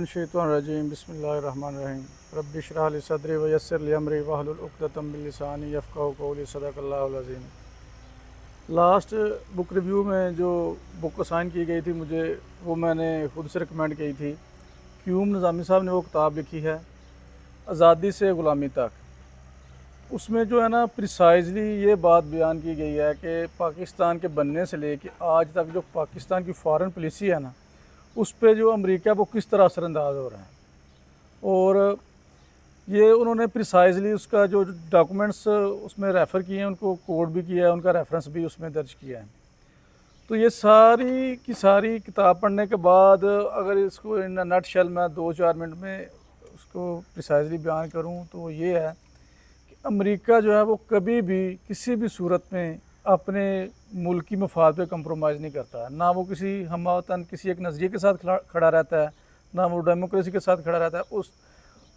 रजीम बिस्मिल्लाहिर्रहमानिर्रहीम रब्बि इश्रह ली सदरी व यस्सिर ली अमरी वहलुल उक़दतम मिन लिसानी यफ़क़हू क़ौली सदक़ल्लाहुल अज़ीम। लास्ट बुक रिव्यू में जो बुक असाइन की गई थी मुझे, वो मैंने ख़ुद से रिकमेंड की थी। क़यूम निज़ामी साहब ने वो किताब लिखी है, आज़ादी से ग़ुलामी तक। उसमें जो है ना प्रिसाइज़ली ये बात बयान की गई है कि पाकिस्तान के बनने से लेके आज तक जो पाकिस्तान की फ़ॉरेन पॉलिसी है ना, उस पे जो अमेरिका वो किस तरह असरअंदाज हो रहा है। और ये उन्होंने प्रिसाइज़ली उसका जो डॉक्यूमेंट्स उसमें रेफ़र किए हैं, उनको कोड भी किया है, उनका रेफरेंस भी उसमें दर्ज किया है। तो ये सारी की सारी किताब पढ़ने के बाद अगर इसको इन नट शेल में 2-4 मिनट में उसको प्रिसाइज़ली बयान करूँ तो ये है कि अमेरिका जो है वो कभी भी किसी भी सूरत में अपने मुल्की मफाद पे कंप्रोमाइज़ नहीं करता है। ना वो किसी हमवतन किसी एक नज़रिए के साथ खड़ा रहता है, ना वो डेमोक्रेसी के साथ खड़ा रहता है।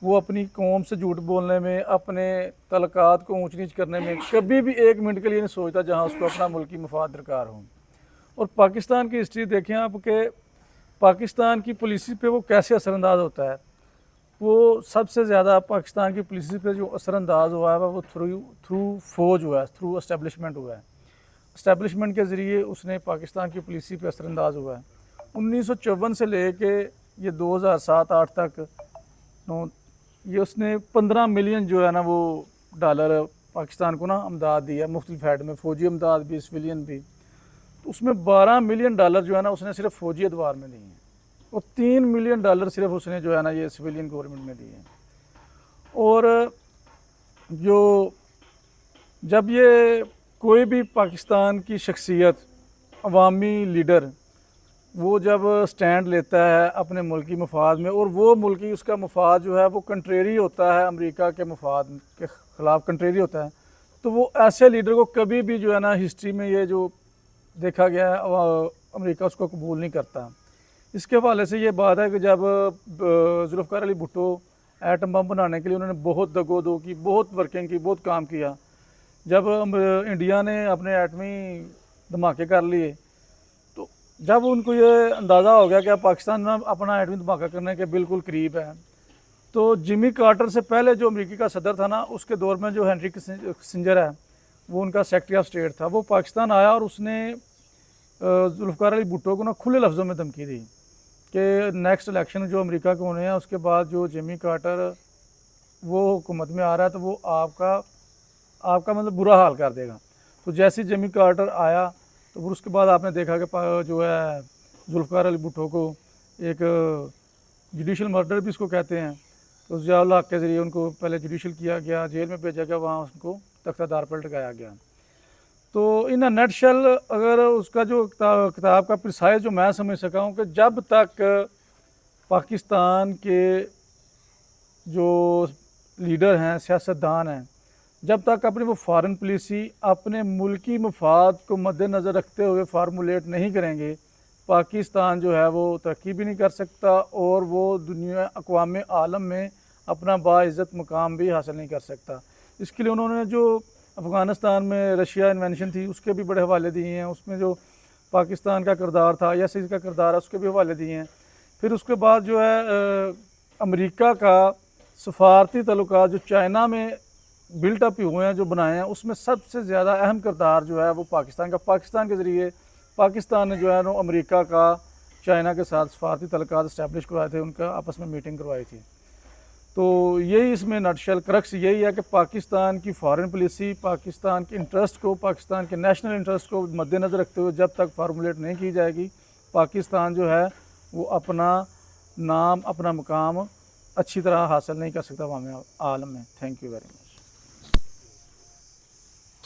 वो अपनी कौम से झूठ बोलने में, अपने तलक़ात को ऊंच नीच करने में कभी भी एक मिनट के लिए नहीं सोचता जहां उसको अपना मुल्की मफाद दरकार हो। और पाकिस्तान की हिस्ट्री देखें आप कि पाकिस्तान की पॉलिसी पे वो कैसे असरअंदाज होता है। वो सबसे ज़्यादा पाकिस्तान की पॉलिसी पे जो असरअंदाज हुआ है वो थ्रू फौज हुआ है, थ्रू एस्टेब्लिशमेंट हुआ है। इस्टेब्लिशमेंट के ज़रिए उसने पाकिस्तान की पॉलिसी पे असरअंदाज हुआ है। 1954 से लेके ये 2007-8 तक ये उसने 15 मिलियन जो है ना वो डॉलर पाकिस्तान को ना अमदाद दी है, मुख्तलिफ हेड में, फ़ौजी अमदाद भी, सिविलियन भी। तो उसमें 12 मिलियन डॉलर जो है ना उसने सिर्फ फ़ौजी अदवार में दिए हैं, और 3 मिलियन डॉलर सिर्फ उसने जो है ना ये सिविलियन गवर्नमेंट में दिए हैं। और जब ये कोई भी पाकिस्तान की शख्सियत, अवामी लीडर, वो जब स्टैंड लेता है अपने मुल्की मफाद में, और वो मुल्की उसका मफाद जो है वो कंट्रेरी होता है, अमेरिका के मफाद के ख़िलाफ़ कंट्रेरी होता है, तो वो ऐसे लीडर को कभी भी जो है ना हिस्ट्री में ये जो देखा गया है अमेरिका उसको कबूल नहीं करता। इसके हवाले से ये बात है कि जब जुल्फ़िकार अली भुट्टो एटम बम बनाने के लिए उन्होंने बहुत दगो-दो की, बहुत वर्किंग की, बहुत काम किया। जब इंडिया ने अपने एटमी धमाके कर लिए, तो जब उनको ये अंदाज़ा हो गया कि पाकिस्तान में अपना एटमी धमाका करने के बिल्कुल करीब है, तो जिमी कार्टर से पहले जो अमेरिकी का सदर था ना, उसके दौर में जो हेनरी किसिंजर है, वो उनका सेक्रेटरी ऑफ स्टेट था, वो पाकिस्तान आया और उसने जुल्फ़िकार अली भुट्टो को ना खुले लफ्ज़ों में धमकी दी कि नेक्स्ट इलेक्शन जो अमेरिका के होने हैं उसके बाद जो जिमी कार्टर वो हुकूमत में आ रहा है तो वो आपका मतलब बुरा हाल कर देगा। तो जैसे जिमी कार्टर आया तो फिर उसके बाद आपने देखा कि जो है जुल्फ़िकार अली भुट्टो को एक जुडिशल मर्डर भी इसको कहते हैं, तो ज़िया-उल हक़ के ज़रिए उनको पहले जुडिशल किया गया, जेल में भेजा गया, वहाँ उनको तख्तादार पर लटकाया गया। तो इन अ नटशेल अगर उसका जो किताब का प्रिसाइज़ जो मैं समझ सका हूँ कि जब तक पाकिस्तान के जो लीडर हैं, सियासतदान हैं, जब तक अपनी वो फ़ॉरेन पॉलिसी अपने मुल्की मफाद को मद्देनज़र रखते हुए फार्मूलेट नहीं करेंगे, पाकिस्तान जो है वो तरक्की भी नहीं कर सकता और वो दुनिया अक़वाम आलम में अपना बाइज़्ज़त मकाम भी हासिल नहीं कर सकता। इसके लिए उन्होंने जो अफ़गानिस्तान में रशिया इन्वेंशन थी उसके भी बड़े हवाले दिए हैं, उसमें जो पाकिस्तान का किरदार था या सिंध का किरदार है उसके भी हवाले दिए हैं। फिर उसके बाद जो है अमेरिका का सफारती तल्लुकात जो चाइना में बिल्टअप हुए हैं, जो बनाए हैं, उसमें सबसे ज़्यादा अहम किरदार जो है वो पाकिस्तान का। पाकिस्तान के ज़रिए पाकिस्तान ने जो है ना अमेरिका का चाइना के साथ सफारती तल्लुकात इस्टेब्लिश करवाए थे, उनका आपस में मीटिंग करवाई थी। तो यही इसमें नटशेल क्रक्स यही है कि पाकिस्तान की फ़ॉरेन पॉलिसी पाकिस्तान के इंटरेस्ट को, पाकिस्तान के नेशनल इंटरेस्ट को मद्देनज़र रखते हुए जब तक फार्मूलेट नहीं की जाएगी, पाकिस्तान जो है वो अपना नाम, अपना मकाम अच्छी तरह हासिल नहीं कर सकता अवाम आलम में। Thank you very much.